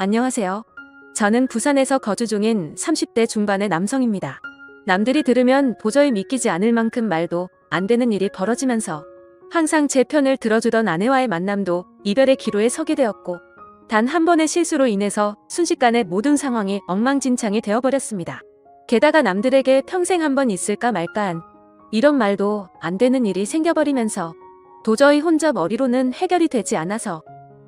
안녕하세요. 저는 부산에서 거주 중인 30대 중반의 남성입니다. 남들이 들으면 도저히 믿기지 않을 만큼 말도 안 되는 일이 벌어지면서 항상 제 편을 들어주던 아내와의 만남도 이별의 기로에 서게 되었고, 단 한 번의 실수로 인해서 순식간에 모든 상황이 엉망진창이 되어버렸습니다. 게다가 남들에게 평생 한 번 있을까 말까한 이런 말도 안 되는 일이 생겨버리면서 도저히 혼자 머리로는 해결이 되지 않아서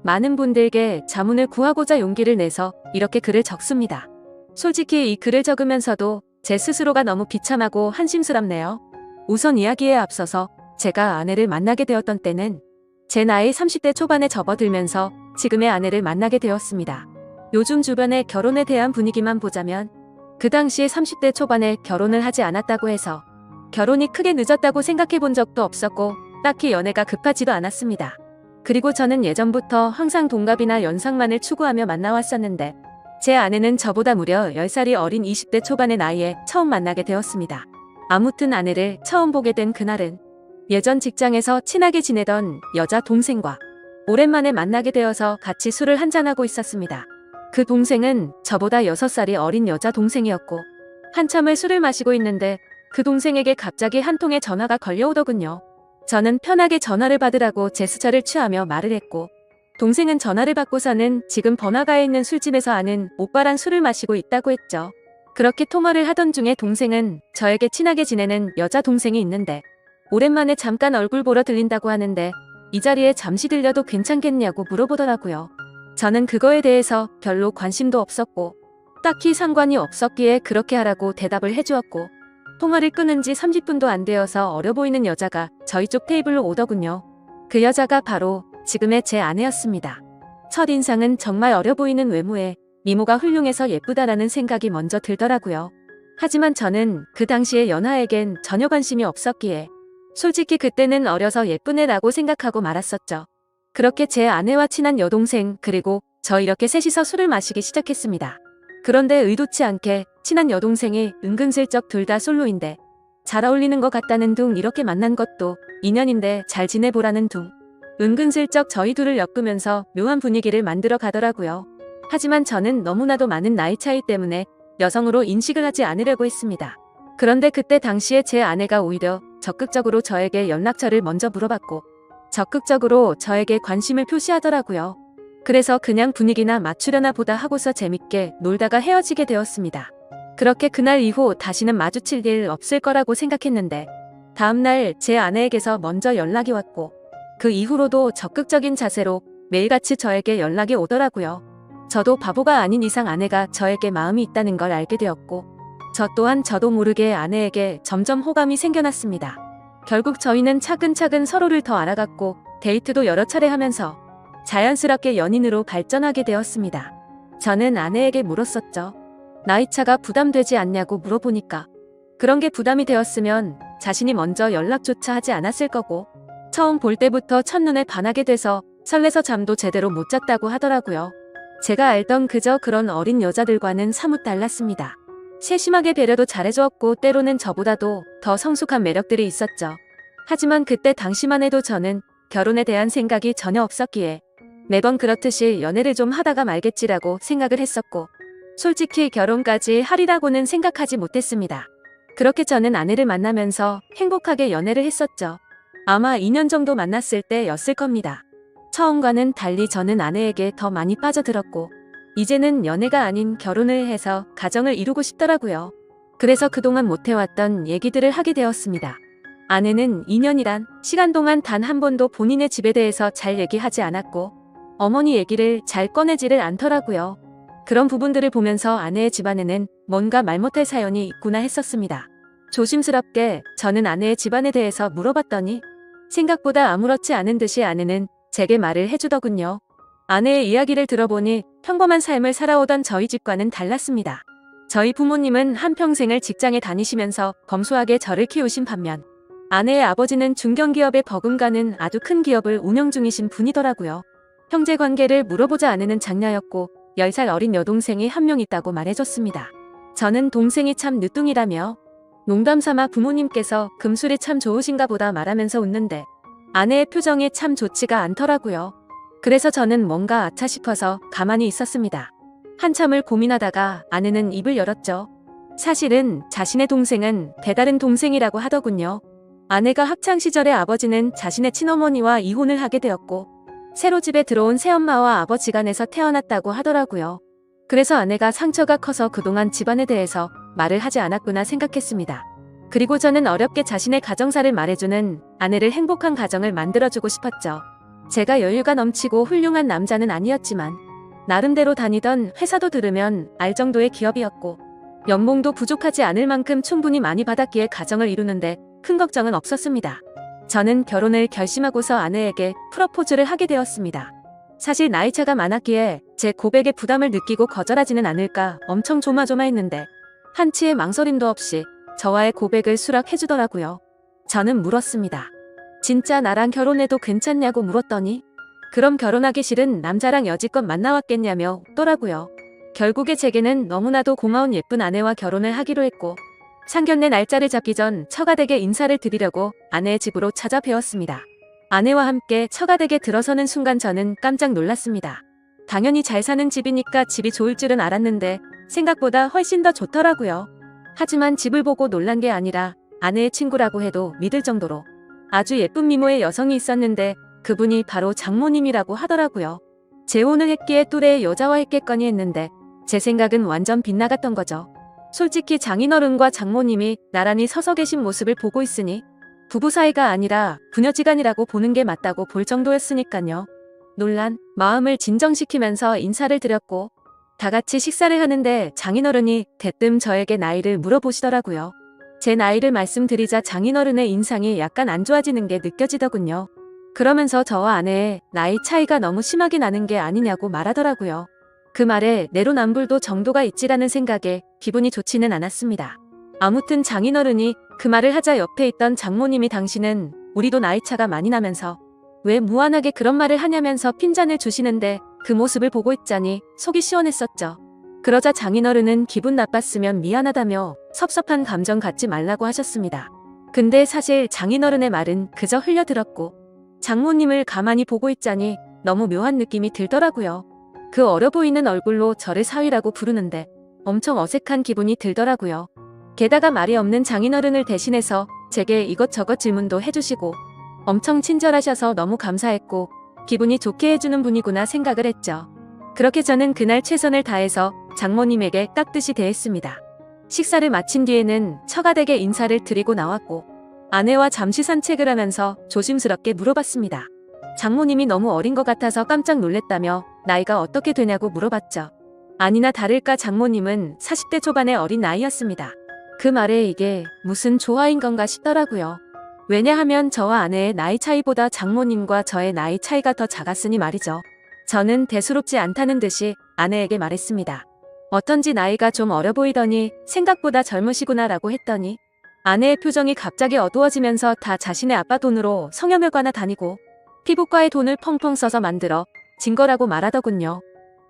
많은 분들께 자문을 구하고자 용기를 내서 이렇게 글을 적습니다. 솔직히 이 글을 적으면서도 제 스스로가 너무 비참하고 한심스럽네요. 우선 이야기에 앞서서 제가 아내를 만나게 되었던 때는 제 나이 30대 초반에 접어들면서 지금의 아내를 만나게 되었습니다. 요즘 주변의 결혼에 대한 분위기만 보자면 그 당시에 30대 초반에 결혼을 하지 않았다고 해서 결혼이 크게 늦었다고 생각해 본 적도 없었고 딱히 연애가 급하지도 않았습니다. 그리고 저는 예전부터 항상 동갑이나 연상만을 추구하며 만나왔었는데 제 아내는 저보다 무려 10살이 어린 20대 초반의 나이에 처음 만나게 되었습니다. 아무튼 아내를 처음 보게 된 그날은 예전 직장에서 친하게 지내던 여자 동생과 오랜만에 만나게 되어서 같이 술을 한잔하고 있었습니다. 그 동생은 저보다 6살이 어린 여자 동생이었고 한참을 술을 마시고 있는데 그 동생에게 갑자기 한 통의 전화가 걸려오더군요. 저는 편하게 전화를 받으라고 제스처를 취하며 말을 했고, 동생은 전화를 받고서는 지금 번화가에 있는 술집에서 아는 오빠랑 술을 마시고 있다고 했죠. 그렇게 통화를 하던 중에 동생은 저에게 친하게 지내는 여자 동생이 있는데 오랜만에 잠깐 얼굴 보러 들린다고 하는데 이 자리에 잠시 들려도 괜찮겠냐고 물어보더라고요. 저는 그거에 대해서 별로 관심도 없었고 딱히 상관이 없었기에 그렇게 하라고 대답을 해주었고, 통화를 끊은 지 30분도 안 되어서 어려 보이는 여자가 저희 쪽 테이블로 오더군요. 그 여자가 바로 지금의 제 아내였습니다. 첫인상은 정말 어려 보이는 외모에 미모가 훌륭해서 예쁘다라는 생각이 먼저 들더라고요. 하지만 저는 그 당시에 연하에겐 전혀 관심이 없었기에 솔직히 그때는 어려서 예쁜 애라고 생각하고 말았었죠. 그렇게 제 아내와 친한 여동생 그리고 저 이렇게 셋이서 술을 마시기 시작했습니다. 그런데 의도치 않게 친한 여동생이 은근슬쩍 둘 다 솔로인데 잘 어울리는 것 같다는 둥 이렇게 만난 것도 인연인데 잘 지내보라는 둥 은근슬쩍 저희 둘을 엮으면서 묘한 분위기를 만들어 가더라고요. 하지만 저는 너무나도 많은 나이 차이 때문에 여성으로 인식을 하지 않으려고 했습니다. 그런데 그때 당시에 제 아내가 오히려 적극적으로 저에게 연락처를 먼저 물어봤고 적극적으로 저에게 관심을 표시하더라고요. 그래서 그냥 분위기나 맞추려나 보다 하고서 재밌게 놀다가 헤어지게 되었습니다. 그렇게 그날 이후 다시는 마주칠 일 없을 거라고 생각했는데 다음날 제 아내에게서 먼저 연락이 왔고 그 이후로도 적극적인 자세로 매일같이 저에게 연락이 오더라고요. 저도 바보가 아닌 이상 아내가 저에게 마음이 있다는 걸 알게 되었고 저 또한 저도 모르게 아내에게 점점 호감이 생겨났습니다. 결국 저희는 차근차근 서로를 더 알아갔고 데이트도 여러 차례 하면서 자연스럽게 연인으로 발전하게 되었습니다. 저는 아내에게 물었었죠. 나이차가 부담되지 않냐고 물어보니까 그런 게 부담이 되었으면 자신이 먼저 연락조차 하지 않았을 거고 처음 볼 때부터 첫눈에 반하게 돼서 설레서 잠도 제대로 못 잤다고 하더라고요. 제가 알던 그저 그런 어린 여자들과는 사뭇 달랐습니다. 세심하게 배려도 잘해주었고 때로는 저보다도 더 성숙한 매력들이 있었죠. 하지만 그때 당시만 해도 저는 결혼에 대한 생각이 전혀 없었기에 매번 그렇듯이 연애를 좀 하다가 말겠지라고 생각을 했었고 솔직히 결혼까지 하리라고는 생각하지 못했습니다. 그렇게 저는 아내를 만나면서 행복하게 연애를 했었죠. 아마 2년 정도 만났을 때였을 겁니다. 처음과는 달리 저는 아내에게 더 많이 빠져들었고 이제는 연애가 아닌 결혼을 해서 가정을 이루고 싶더라고요. 그래서 그동안 못해왔던 얘기들을 하게 되었습니다. 아내는 2년이란 시간 동안 단 한 번도 본인의 집에 대해서 잘 얘기하지 않았고 어머니 얘기를 잘 꺼내지를 않더라고요. 그런 부분들을 보면서 아내의 집안에는 뭔가 말 못할 사연이 있구나 했었습니다. 조심스럽게 저는 아내의 집안에 대해서 물어봤더니 생각보다 아무렇지 않은 듯이 아내는 제게 말을 해주더군요. 아내의 이야기를 들어보니 평범한 삶을 살아오던 저희 집과는 달랐습니다. 저희 부모님은 한평생을 직장에 다니시면서 검소하게 저를 키우신 반면 아내의 아버지는 중견기업에 버금가는 아주 큰 기업을 운영 중이신 분이더라고요. 형제관계를 물어보자 아내는 장녀였고 10살 어린 여동생이 한 명 있다고 말해줬습니다. 저는 동생이 참 늦둥이라며 농담삼아 부모님께서 금술이 참 좋으신가 보다 말하면서 웃는데 아내의 표정이 참 좋지가 않더라고요. 그래서 저는 뭔가 아차 싶어서 가만히 있었습니다. 한참을 고민하다가 아내는 입을 열었죠. 사실은 자신의 동생은 배다른 동생이라고 하더군요. 아내가 학창시절에 아버지는 자신의 친어머니와 이혼을 하게 되었고 새로 집에 들어온 새엄마와 아버지간에서 태어났다고 하더라고요. 그래서 아내가 상처가 커서 그동안 집안에 대해서 말을 하지 않았구나 생각했습니다. 그리고 저는 어렵게 자신의 가정사를 말해주는 아내를 행복한 가정을 만들어주고 싶었죠. 제가 여유가 넘치고 훌륭한 남자는 아니었지만 나름대로 다니던 회사도 들으면 알 정도의 기업이었고 연봉도 부족하지 않을 만큼 충분히 많이 받았기에 가정을 이루는데 큰 걱정은 없었습니다. 저는 결혼을 결심하고서 아내에게 프러포즈를 하게 되었습니다. 사실 나이차가 많았기에 제 고백에 부담을 느끼고 거절하지는 않을까 엄청 조마조마했는데 한치의 망설임도 없이 저와의 고백을 수락해주더라고요. 저는 물었습니다. 진짜 나랑 결혼해도 괜찮냐고 물었더니 그럼 결혼하기 싫은 남자랑 여지껏 만나왔겠냐며 웃더라고요. 결국에 제게는 너무나도 고마운 예쁜 아내와 결혼을 하기로 했고 상견례 날짜를 잡기 전 처가댁에 인사를 드리려고 아내의 집으로 찾아뵈었습니다. 아내와 함께 처가댁에 들어서는 순간 저는 깜짝 놀랐습니다. 당연히 잘 사는 집이니까 집이 좋을 줄은 알았는데 생각보다 훨씬 더 좋더라고요. 하지만 집을 보고 놀란 게 아니라 아내의 친구라고 해도 믿을 정도로 아주 예쁜 미모의 여성이 있었는데 그분이 바로 장모님이라고 하더라고요. 재혼을 했기에 또래의 여자와 했겠거니 했는데 제 생각은 완전 빗나갔던 거죠. 솔직히 장인어른과 장모님이 나란히 서서 계신 모습을 보고 있으니 부부 사이가 아니라 부녀지간이라고 보는 게 맞다고 볼 정도였으니까요. 놀란 마음을 진정시키면서 인사를 드렸고 다 같이 식사를 하는데 장인어른이 대뜸 저에게 나이를 물어보시더라고요. 제 나이를 말씀드리자 장인어른의 인상이 약간 안 좋아지는 게 느껴지더군요. 그러면서 저와 아내의 나이 차이가 너무 심하게 나는 게 아니냐고 말하더라고요. 그 말에 내로남불도 정도가 있지라는 생각에 기분이 좋지는 않았습니다. 아무튼 장인어른이 그 말을 하자 옆에 있던 장모님이 당신은 우리도 나이차가 많이 나면서 왜 무한하게 그런 말을 하냐면서 핀잔을 주시는데 그 모습을 보고 있자니 속이 시원했었죠. 그러자 장인어른은 기분 나빴으면 미안하다며 섭섭한 감정 갖지 말라고 하셨습니다. 근데 사실 장인어른의 말은 그저 흘려들었고 장모님을 가만히 보고 있자니 너무 묘한 느낌이 들더라고요. 그 어려 보이는 얼굴로 저를 사위라고 부르는데 엄청 어색한 기분이 들더라고요. 게다가 말이 없는 장인어른을 대신해서 제게 이것저것 질문도 해주시고 엄청 친절하셔서 너무 감사했고 기분이 좋게 해주는 분이구나 생각을 했죠. 그렇게 저는 그날 최선을 다해서 장모님에게 깍듯이 대했습니다. 식사를 마친 뒤에는 처가댁에 인사를 드리고 나왔고 아내와 잠시 산책을 하면서 조심스럽게 물어봤습니다. 장모님이 너무 어린 것 같아서 깜짝 놀랬다며 나이가 어떻게 되냐고 물어봤죠. 아니나 다를까 장모님은 40대 초반의 어린 나이였습니다. 그 말에 이게 무슨 조화인 건가 싶더라고요. 왜냐하면 저와 아내의 나이 차이보다 장모님과 저의 나이 차이가 더 작았으니 말이죠. 저는 대수롭지 않다는 듯이 아내에게 말했습니다. 어떤지 나이가 좀 어려 보이더니 생각보다 젊으시구나 라고 했더니 아내의 표정이 갑자기 어두워지면서 다 자신의 아빠 돈으로 성형외과나 다니고 피부과에 돈을 펑펑 써서 만들어 진 거라고 말하더군요.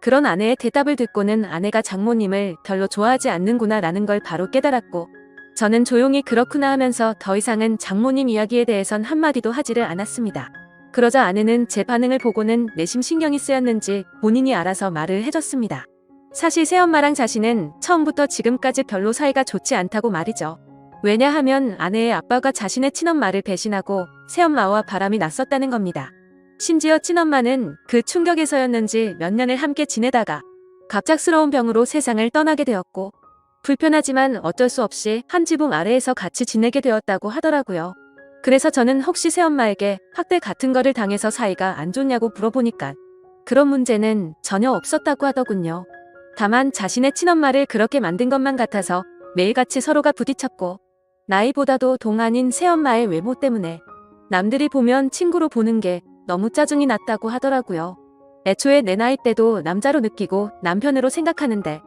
그런 아내의 대답을 듣고는 아내가 장모님을 별로 좋아하지 않는구나 라는 걸 바로 깨달았고 저는 조용히 그렇구나 하면서 더 이상은 장모님 이야기에 대해선 한마디도 하지를 않았습니다. 그러자 아내는 제 반응을 보고는 내심 신경이 쓰였는지 본인이 알아서 말을 해줬습니다. 사실 새엄마랑 자신은 처음부터 지금까지 별로 사이가 좋지 않다고 말이죠. 왜냐하면 아내의 아빠가 자신의 친엄마를 배신하고 새엄마와 바람이 났었다는 겁니다. 심지어 친엄마는 그 충격에서였는지 몇 년을 함께 지내다가 갑작스러운 병으로 세상을 떠나게 되었고 불편하지만 어쩔 수 없이 한 지붕 아래에서 같이 지내게 되었다고 하더라고요. 그래서 저는 혹시 새엄마에게 학대 같은 거를 당해서 사이가 안 좋냐고 물어보니까 그런 문제는 전혀 없었다고 하더군요. 다만 자신의 친엄마를 그렇게 만든 것만 같아서 매일같이 서로가 부딪혔고 나이보다도 동안인 새엄마의 외모 때문에 남들이 보면 친구로 보는 게 너무 짜증이 났다고 하더라고요. 애초에 내 나이 때도 남자로 느끼고 남편으로 생각하는데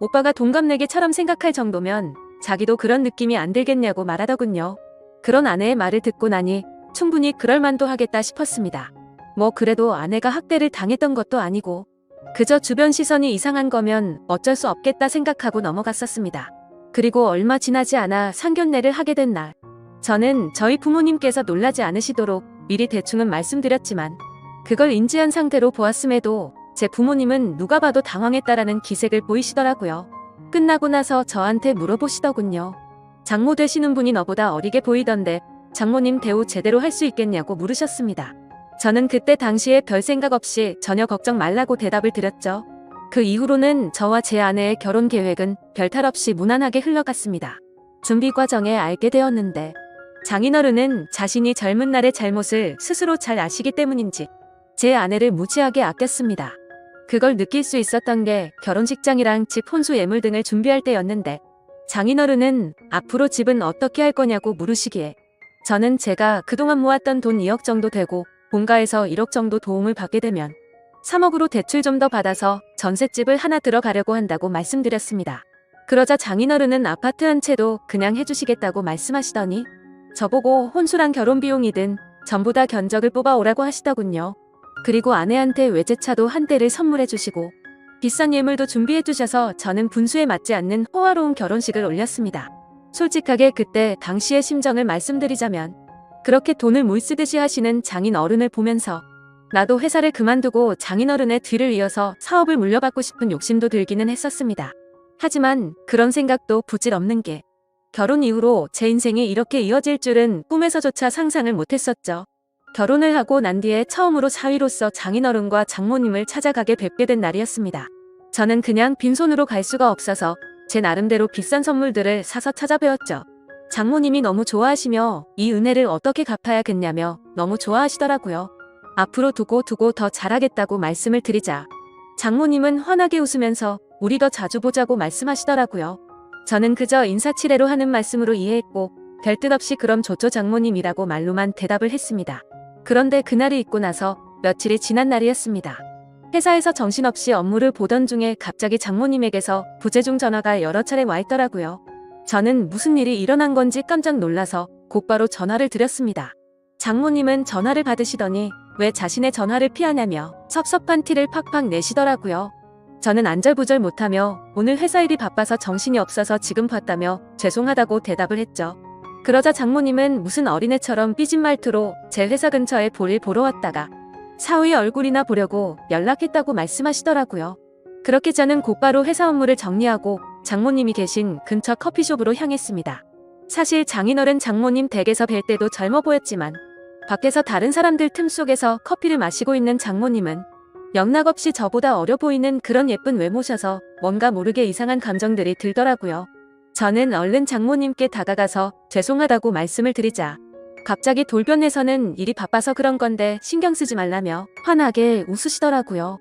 오빠가 동갑내기처럼 생각할 정도면 자기도 그런 느낌이 안 들겠냐고 말하더군요. 그런 아내의 말을 듣고 나니 충분히 그럴만도 하겠다 싶었습니다. 뭐 그래도 아내가 학대를 당했던 것도 아니고 그저 주변 시선이 이상한 거면 어쩔 수 없겠다 생각하고 넘어갔었습니다. 그리고 얼마 지나지 않아 상견례를 하게 된 날 저는 저희 부모님께서 놀라지 않으시도록 미리 대충은 말씀드렸지만 그걸 인지한 상태로 보았음에도 제 부모님은 누가 봐도 당황했다라는 기색을 보이시더라고요. 끝나고 나서 저한테 물어보시더군요. 장모 되시는 분이 너보다 어리게 보이던데 장모님 대우 제대로 할 수 있겠냐고 물으셨습니다. 저는 그때 당시에 별 생각 없이 전혀 걱정 말라고 대답을 드렸죠. 그 이후로는 저와 제 아내의 결혼 계획은 별탈 없이 무난하게 흘러갔습니다. 준비 과정에 알게 되었는데 장인어른은 자신이 젊은 날의 잘못을 스스로 잘 아시기 때문인지 제 아내를 무지하게 아꼈습니다. 그걸 느낄 수 있었던 게 결혼식장이랑 집 혼수 예물 등을 준비할 때였는데 장인어른은 앞으로 집은 어떻게 할 거냐고 물으시기에 저는 제가 그동안 모았던 돈 2억 정도 되고 본가에서 1억 정도 도움을 받게 되면 3억으로 대출 좀 더 받아서 전셋집을 하나 들어가려고 한다고 말씀드렸습니다. 그러자 장인어른은 아파트 한 채도 그냥 해주시겠다고 말씀하시더니 저보고 혼수랑 결혼 비용이든 전부 다 견적을 뽑아오라고 하시더군요. 그리고 아내한테 외제차도 한 대를 선물해 주시고 비싼 예물도 준비해 주셔서 저는 분수에 맞지 않는 호화로운 결혼식을 올렸습니다. 솔직하게 그때 당시의 심정을 말씀드리자면 그렇게 돈을 물쓰듯이 하시는 장인 어른을 보면서 나도 회사를 그만두고 장인어른의 뒤를 이어서 사업을 물려받고 싶은 욕심도 들기는 했었습니다. 하지만 그런 생각도 부질없는 게 결혼 이후로 제 인생이 이렇게 이어질 줄은 꿈에서조차 상상을 못했었죠. 결혼을 하고 난 뒤에 처음으로 사위로서 장인어른과 장모님을 찾아가게 뵙게 된 날이었습니다. 저는 그냥 빈손으로 갈 수가 없어서 제 나름대로 비싼 선물들을 사서 찾아뵈었죠. 장모님이 너무 좋아하시며 이 은혜를 어떻게 갚아야겠냐며 너무 좋아하시더라고요. 앞으로 두고 더 잘하겠다고 말씀을 드리자 장모님은 환하게 웃으면서 우리 더 자주 보자고 말씀하시더라고요. 저는 그저 인사치레로 하는 말씀으로 이해했고 별뜻 없이 그럼 좋죠 장모님이라고 말로만 대답을 했습니다. 그런데 그날이 있고 나서 며칠이 지난 날이었습니다. 회사에서 정신없이 업무를 보던 중에 갑자기 장모님에게서 부재중 전화가 여러 차례 와 있더라고요. 저는 무슨 일이 일어난 건지 깜짝 놀라서 곧바로 전화를 드렸습니다. 장모님은 전화를 받으시더니 왜 자신의 전화를 피하냐며 섭섭한 티를 팍팍 내시더라고요. 저는 안절부절 못하며 오늘 회사 일이 바빠서 정신이 없어서 지금 봤다며 죄송하다고 대답을 했죠. 그러자 장모님은 무슨 어린애처럼 삐진 말투로 제 회사 근처에 볼일 보러 왔다가 사위 얼굴이나 보려고 연락했다고 말씀하시더라고요. 그렇게 저는 곧바로 회사 업무를 정리하고 장모님이 계신 근처 커피숍으로 향했습니다. 사실 장인어른 장모님 댁에서 뵐 때도 젊어 보였지만 밖에서 다른 사람들 틈 속에서 커피를 마시고 있는 장모님은 영락없이 저보다 어려 보이는 그런 예쁜 외모셔서 뭔가 모르게 이상한 감정들이 들더라고요. 저는 얼른 장모님께 다가가서 죄송하다고 말씀을 드리자 갑자기 돌변해서는 일이 바빠서 그런 건데 신경 쓰지 말라며 환하게 웃으시더라고요.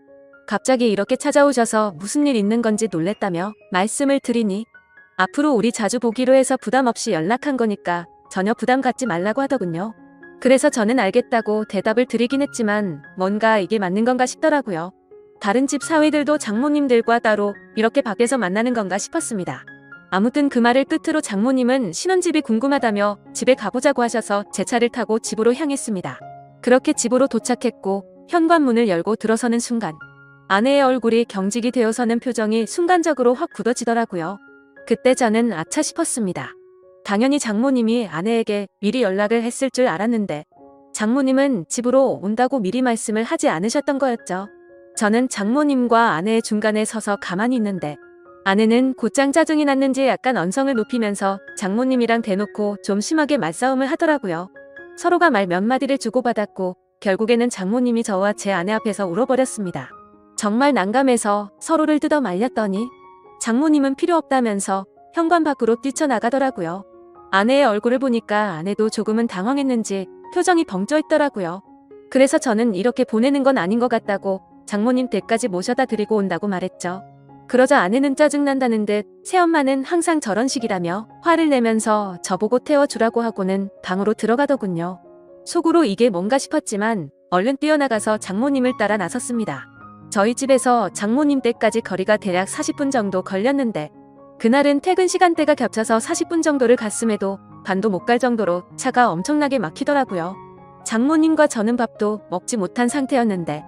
갑자기 이렇게 찾아오셔서 무슨 일 있는 건지 놀랬다며 말씀을 드리니 앞으로 우리 자주 보기로 해서 부담 없이 연락한 거니까 전혀 부담 갖지 말라고 하더군요. 그래서 저는 알겠다고 대답을 드리긴 했지만 뭔가 이게 맞는 건가 싶더라고요. 다른 집 사위들도 장모님들과 따로 이렇게 밖에서 만나는 건가 싶었습니다. 아무튼 그 말을 끝으로 장모님은 신혼집이 궁금하다며 집에 가보자고 하셔서 제 차를 타고 집으로 향했습니다. 그렇게 집으로 도착했고 현관문을 열고 들어서는 순간 아내의 얼굴이 경직이 되어서는 표정이 순간적으로 확 굳어지더라고요. 그때 저는 아차 싶었습니다. 당연히 장모님이 아내에게 미리 연락을 했을 줄 알았는데 장모님은 집으로 온다고 미리 말씀을 하지 않으셨던 거였죠. 저는 장모님과 아내의 중간에 서서 가만히 있는데 아내는 곧장 짜증이 났는지 약간 언성을 높이면서 장모님이랑 대놓고 좀 심하게 말싸움을 하더라고요. 서로가 말 몇 마디를 주고받았고 결국에는 장모님이 저와 제 아내 앞에서 울어버렸습니다. 정말 난감해서 서로를 뜯어 말렸더니 장모님은 필요 없다면서 현관 밖으로 뛰쳐나가더라고요. 아내의 얼굴을 보니까 아내도 조금은 당황했는지 표정이 벙쪄 있더라고요. 그래서 저는 이렇게 보내는 건 아닌 것 같다고 장모님 댁까지 모셔다 드리고 온다고 말했죠. 그러자 아내는 짜증난다는 듯 새엄마는 항상 저런 식이라며 화를 내면서 저보고 태워주라고 하고는 방으로 들어가더군요. 속으로 이게 뭔가 싶었지만 얼른 뛰어나가서 장모님을 따라 나섰습니다. 저희 집에서 장모님 댁까지 거리가 대략 40분 정도 걸렸는데 그날은 퇴근 시간대가 겹쳐서 40분 정도를 갔음에도 반도 못 갈 정도로 차가 엄청나게 막히더라고요. 장모님과 저는 밥도 먹지 못한 상태였는데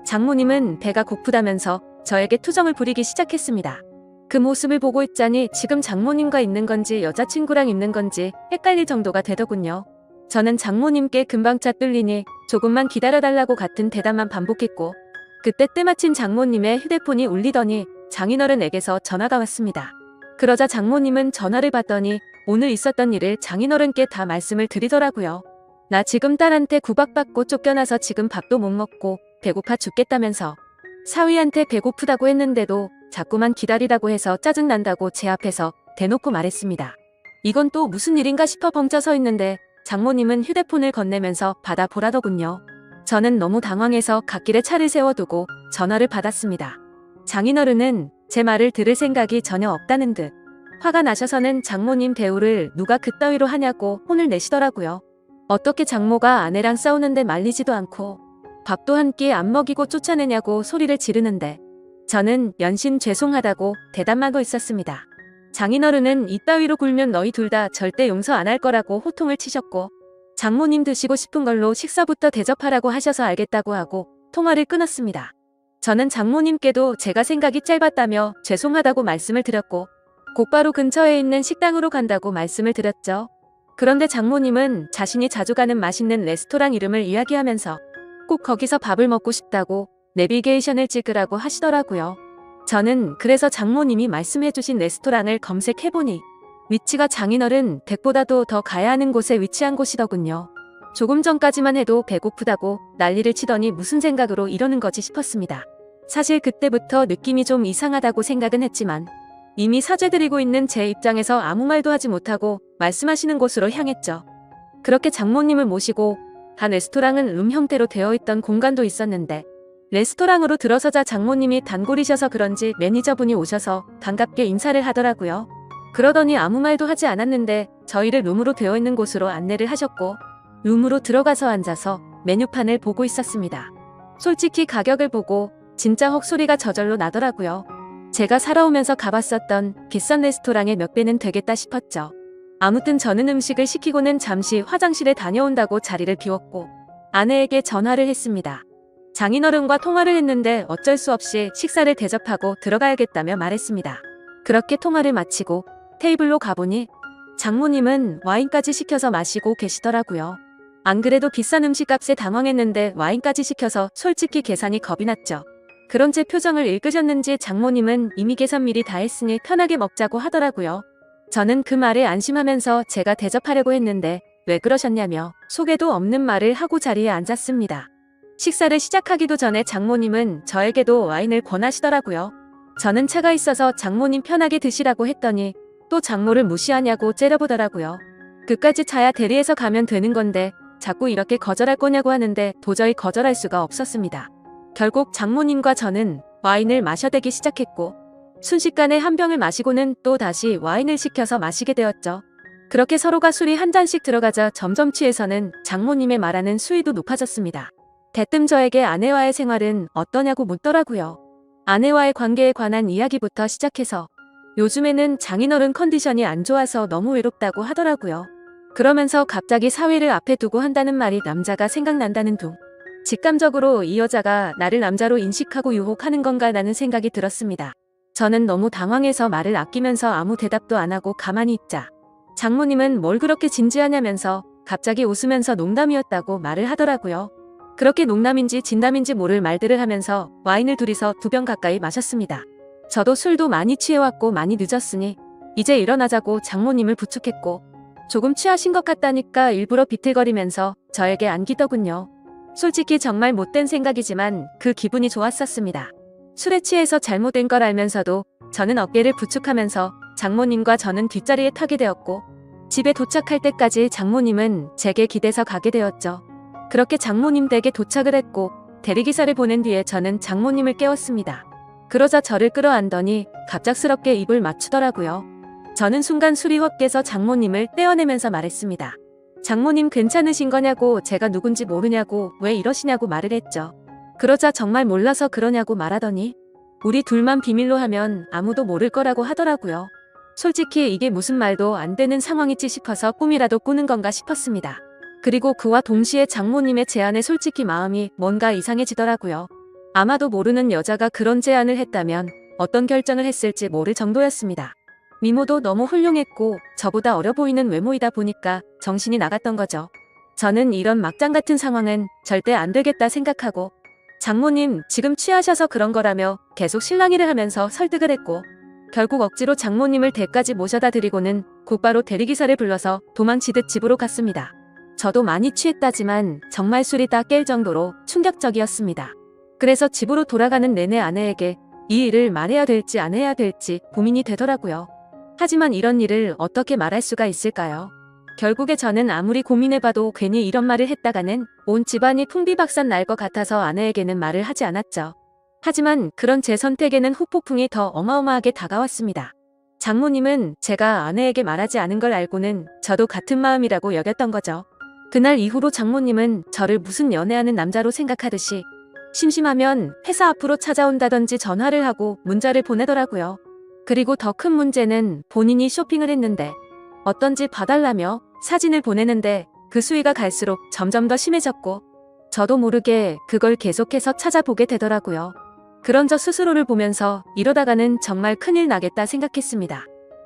장모님은 배가 고프다면서 저에게 투정을 부리기 시작했습니다. 그 모습을 보고 있자니 지금 장모님과 있는 건지 여자친구랑 있는 건지 헷갈릴 정도가 되더군요. 저는 장모님께 금방 차 뚫리니 조금만 기다려달라고 같은 대답만 반복했고 그때 때마침 장모님의 휴대폰이 울리더니 장인어른에게서 전화가 왔습니다. 그러자 장모님은 전화를 받더니 오늘 있었던 일을 장인어른께 다 말씀을 드리더라고요. 나 지금 딸한테 구박받고 쫓겨나서 지금 밥도 못 먹고 배고파 죽겠다면서 사위한테 배고프다고 했는데도 자꾸만 기다리라고 해서 짜증난다고 제 앞에서 대놓고 말했습니다. 이건 또 무슨 일인가 싶어 벙쪄 서 있는데 장모님은 휴대폰을 건네면서 받아보라더군요. 저는 너무 당황해서 갓길에 차를 세워두고 전화를 받았습니다. 장인어른은 제 말을 들을 생각이 전혀 없다는 듯 화가 나셔서는 장모님 대우를 누가 그따위로 하냐고 혼을 내시더라고요. 어떻게 장모가 아내랑 싸우는데 말리지도 않고 밥도 한 끼 안 먹이고 쫓아내냐고 소리를 지르는데 저는 연신 죄송하다고 대답하고 있었습니다. 장인어른은 이따위로 굴면 너희 둘 다 절대 용서 안 할 거라고 호통을 치셨고 장모님 드시고 싶은 걸로 식사부터 대접하라고 하셔서 알겠다고 하고 통화를 끊었습니다. 저는 장모님께도 제가 생각이 짧았다며 죄송하다고 말씀을 드렸고 곧바로 근처에 있는 식당으로 간다고 말씀을 드렸죠. 그런데 장모님은 자신이 자주 가는 맛있는 레스토랑 이름을 이야기하면서 꼭 거기서 밥을 먹고 싶다고 내비게이션을 찍으라고 하시더라고요. 저는 그래서 장모님이 말씀해주신 레스토랑을 검색해보니 위치가 장인어른 댁보다도 더 가야 하는 곳에 위치한 곳이더군요. 조금 전까지만 해도 배고프다고 난리를 치더니 무슨 생각으로 이러는 거지 싶었습니다. 사실 그때부터 느낌이 좀 이상하다고 생각은 했지만 이미 사죄드리고 있는 제 입장에서 아무 말도 하지 못하고 말씀하시는 곳으로 향했죠. 그렇게 장모님을 모시고 한 레스토랑은 룸 형태로 되어 있던 공간도 있었는데 레스토랑으로 들어서자 장모님이 단골이셔서 그런지 매니저분이 오셔서 반갑게 인사를 하더라고요. 그러더니 아무 말도 하지 않았는데 저희를 룸으로 되어 있는 곳으로 안내를 하셨고 룸으로 들어가서 앉아서 메뉴판을 보고 있었습니다. 솔직히 가격을 보고 진짜 헉소리가 저절로 나더라고요. 제가 살아오면서 가봤었던 비싼 레스토랑의 몇 배는 되겠다 싶었죠. 아무튼 저는 음식을 시키고는 잠시 화장실에 다녀온다고 자리를 비웠고 아내에게 전화를 했습니다. 장인어른과 통화를 했는데 어쩔 수 없이 식사를 대접하고 들어가야겠다며 말했습니다. 그렇게 통화를 마치고 테이블로 가보니 장모님은 와인까지 시켜서 마시고 계시더라고요. 안 그래도 비싼 음식값에 당황했는데 와인까지 시켜서 솔직히 계산이 겁이 났죠. 그런 제 표정을 읽으셨는지 장모님은 이미 계산 미리 다 했으니 편하게 먹자고 하더라고요. 저는 그 말에 안심하면서 제가 대접하려고 했는데 왜 그러셨냐며 속에도 없는 말을 하고 자리에 앉았습니다. 식사를 시작하기도 전에 장모님은 저에게도 와인을 권하시더라고요. 저는 차가 있어서 장모님 편하게 드시라고 했더니 또 장모를 무시하냐고 째려보더라고요. 그까지 차야 대리해서 가면 되는 건데 자꾸 이렇게 거절할 거냐고 하는데 도저히 거절할 수가 없었습니다. 결국 장모님과 저는 와인을 마셔대기 시작했고 순식간에 한 병을 마시고는 또 다시 와인을 시켜서 마시게 되었죠. 그렇게 서로가 술이 한 잔씩 들어가자 점점 취해서는 장모님의 말하는 수위도 높아졌습니다. 대뜸 저에게 아내와의 생활은 어떠냐고 묻더라고요. 아내와의 관계에 관한 이야기부터 시작해서 요즘에는 장인어른 컨디션이 안 좋아서 너무 외롭다고 하더라고요. 그러면서 갑자기 사위를 앞에 두고 한다는 말이 남자가 생각난다는 둥. 직감적으로 이 여자가 나를 남자로 인식하고 유혹하는 건가 라는 생각이 들었습니다. 저는 너무 당황해서 말을 아끼면서 아무 대답도 안 하고 가만히 있자 장모님은 뭘 그렇게 진지하냐면서 갑자기 웃으면서 농담이었다고 말을 하더라고요. 그렇게 농담인지 진담인지 모를 말들을 하면서 와인을 둘이서 2병 가까이 마셨습니다. 저도 술도 많이 취해왔고 많이 늦었으니 이제 일어나자고 장모님을 부축했고 조금 취하신 것 같다니까 일부러 비틀거리면서 저에게 안기더군요. 솔직히 정말 못된 생각이지만 그 기분이 좋았었습니다. 술에 취해서 잘못된 걸 알면서도 저는 어깨를 부축하면서 장모님과 저는 뒷자리에 타게 되었고 집에 도착할 때까지 장모님은 제게 기대서 가게 되었죠. 그렇게 장모님 댁에 도착을 했고 대리기사를 보낸 뒤에 저는 장모님을 깨웠습니다. 그러자 저를 끌어안더니 갑작스럽게 입을 맞추더라고요. 저는 순간 술이 확 깨서 장모님을 떼어내면서 말했습니다. 장모님 괜찮으신 거냐고 제가 누군지 모르냐고 왜 이러시냐고 말을 했죠. 그러자 정말 몰라서 그러냐고 말하더니 우리 둘만 비밀로 하면 아무도 모를 거라고 하더라고요. 솔직히 이게 무슨 말도 안 되는 상황이지 싶어서 꿈이라도 꾸는 건가 싶었습니다. 그리고 그와 동시에 장모님의 제안에 솔직히 마음이 뭔가 이상해지더라고요. 아마도 모르는 여자가 그런 제안을 했다면 어떤 결정을 했을지 모를 정도였습니다. 미모도 너무 훌륭했고 저보다 어려 보이는 외모이다 보니까 정신이 나갔던 거죠. 저는 이런 막장 같은 상황은 절대 안 되겠다 생각하고 장모님, 지금 취하셔서 그런 거라며 계속 실랑이를 하면서 설득을 했고, 결국 억지로 장모님을 댁까지 모셔다 드리고는 곧바로 대리기사를 불러서 도망치듯 집으로 갔습니다. 저도 많이 취했다지만 정말 술이 다 깰 정도로 충격적이었습니다. 그래서 집으로 돌아가는 내내 아내에게 이 일을 말해야 될지 안 해야 될지 고민이 되더라고요. 하지만 이런 일을 어떻게 말할 수가 있을까요? 결국에 저는 아무리 고민해봐도 괜히 이런 말을 했다가는 온 집안이 풍비박산 날 것 같아서 아내에게는 말을 하지 않았죠. 하지만 그런 제 선택에는 후폭풍이 더 어마어마하게 다가왔습니다. 장모님은 제가 아내에게 말하지 않은 걸 알고는 저도 같은 마음이라고 여겼던 거죠. 그날 이후로 장모님은 저를 무슨 연애하는 남자로 생각하듯이 심심하면 회사 앞으로 찾아온다든지 전화를 하고 문자를 보내더라고요. 그리고 더 큰 문제는 본인이 쇼핑을 했는데 어떤지 봐달라며 사진을 보내는데 그 수위가 갈수록 점점 더 심해졌고 저도 모르게 그걸 계속해서 찾아보게 되더라고요. 그런 저 스스로를 보면서 이러다가는 정말 큰일 나겠다 생각했습니다.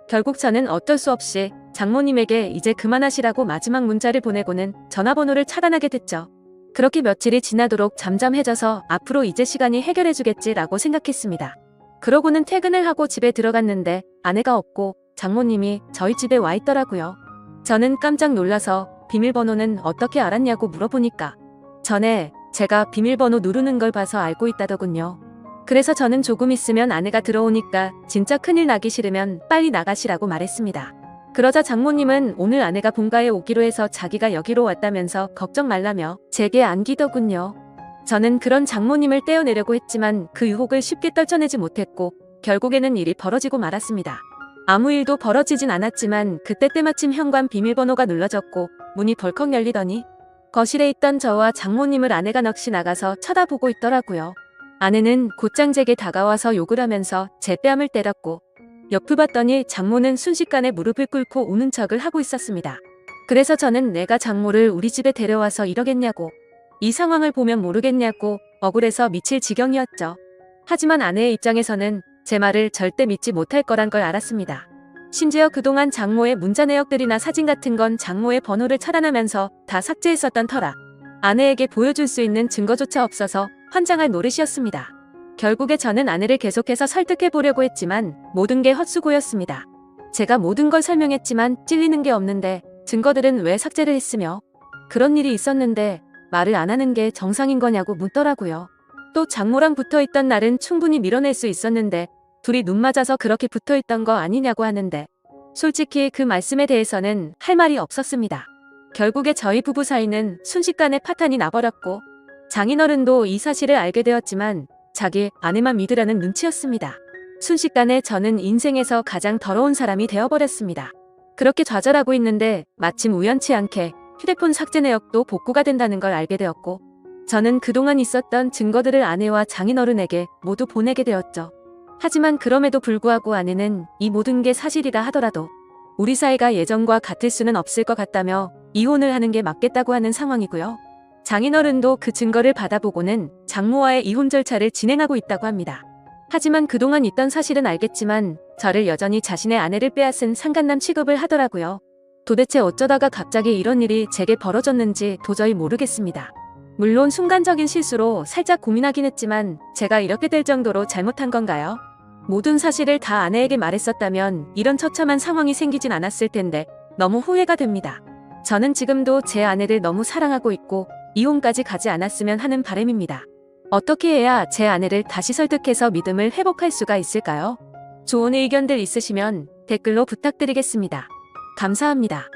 결국 저는 어쩔 수 없이 장모님에게 이제 그만하시라고 마지막 문자를 보내고는 전화번호를 차단하게 됐죠. 그렇게 며칠이 지나도록 잠잠해져서 앞으로 이제 시간이 해결해주겠지라고 생각했습니다. 그러고는 퇴근을 하고 집에 들어갔는데 아내가 없고 장모님이 저희 집에 와 있더라고요. 저는 깜짝 놀라서 비밀번호는 어떻게 알았냐고 물어보니까 전에 제가 비밀번호 누르는 걸 봐서 알고 있다더군요. 그래서 저는 조금 있으면 아내가 들어오니까 진짜 큰일 나기 싫으면 빨리 나가시라고 말했습니다. 그러자 장모님은 오늘 아내가 본가에 오기로 해서 자기가 여기로 왔다면서 걱정 말라며 제게 안기더군요. 저는 그런 장모님을 떼어내려고 했지만 그 유혹을 쉽게 떨쳐내지 못했고 결국에는 일이 벌어지고 말았습니다. 아무 일도 벌어지진 않았지만 그때 때마침 현관 비밀번호가 눌러졌고 문이 벌컥 열리더니 거실에 있던 저와 장모님을 아내가 넋이 나가서 쳐다보고 있더라고요. 아내는 곧장 제게 다가와서 욕을 하면서 제 뺨을 때렸고 옆을 봤더니 장모는 순식간에 무릎을 꿇고 우는 척을 하고 있었습니다. 그래서 저는 내가 장모를 우리 집에 데려와서 이러겠냐고 이 상황을 보면 모르겠냐고 억울해서 미칠 지경이었죠. 하지만 아내의 입장에서는 제 말을 절대 믿지 못할 거란 걸 알았습니다. 심지어 그동안 장모의 문자 내역들이나 사진 같은 건 장모의 번호를 차단하면서 다 삭제했었던 터라 아내에게 보여줄 수 있는 증거조차 없어서 환장할 노릇이었습니다. 결국에 저는 아내를 계속해서 설득해 보려고 했지만 모든 게 헛수고였습니다. 제가 모든 걸 설명했지만 찔리는 게 없는데 증거들은 왜 삭제를 했으며 그런 일이 있었는데 말을 안 하는 게 정상인 거냐고 묻더라고요. 또 장모랑 붙어있던 날은 충분히 밀어낼 수 있었는데 둘이 눈 맞아서 그렇게 붙어있던 거 아니냐고 하는데 솔직히 그 말씀에 대해서는 할 말이 없었습니다. 결국에 저희 부부 사이는 순식간에 파탄이 나버렸고 장인어른도 이 사실을 알게 되었지만 자기 아내만 믿으라는 눈치였습니다. 순식간에 저는 인생에서 가장 더러운 사람이 되어버렸습니다. 그렇게 좌절하고 있는데 마침 우연치 않게 휴대폰 삭제 내역도 복구가 된다는 걸 알게 되었고 저는 그동안 있었던 증거들을 아내와 장인어른에게 모두 보내게 되었죠. 하지만 그럼에도 불구하고 아내는 이 모든 게 사실이라 하더라도 우리 사이가 예전과 같을 수는 없을 것 같다며 이혼을 하는 게 맞겠다고 하는 상황이고요. 장인어른도 그 증거를 받아보고는 장모와의 이혼 절차를 진행하고 있다고 합니다. 하지만 그동안 있던 사실은 알겠지만 저를 여전히 자신의 아내를 빼앗은 상간남 취급을 하더라고요. 도대체 어쩌다가 갑자기 이런 일이 제게 벌어졌는지 도저히 모르겠습니다. 물론 순간적인 실수로 살짝 고민하긴 했지만 제가 이렇게 될 정도로 잘못한 건가요? 모든 사실을 다 아내에게 말했었다면 이런 처참한 상황이 생기진 않았을 텐데 너무 후회가 됩니다. 저는 지금도 제 아내를 너무 사랑하고 있고 이혼까지 가지 않았으면 하는 바람입니다. 어떻게 해야 제 아내를 다시 설득해서 믿음을 회복할 수가 있을까요? 좋은 의견들 있으시면 댓글로 부탁드리겠습니다. 감사합니다.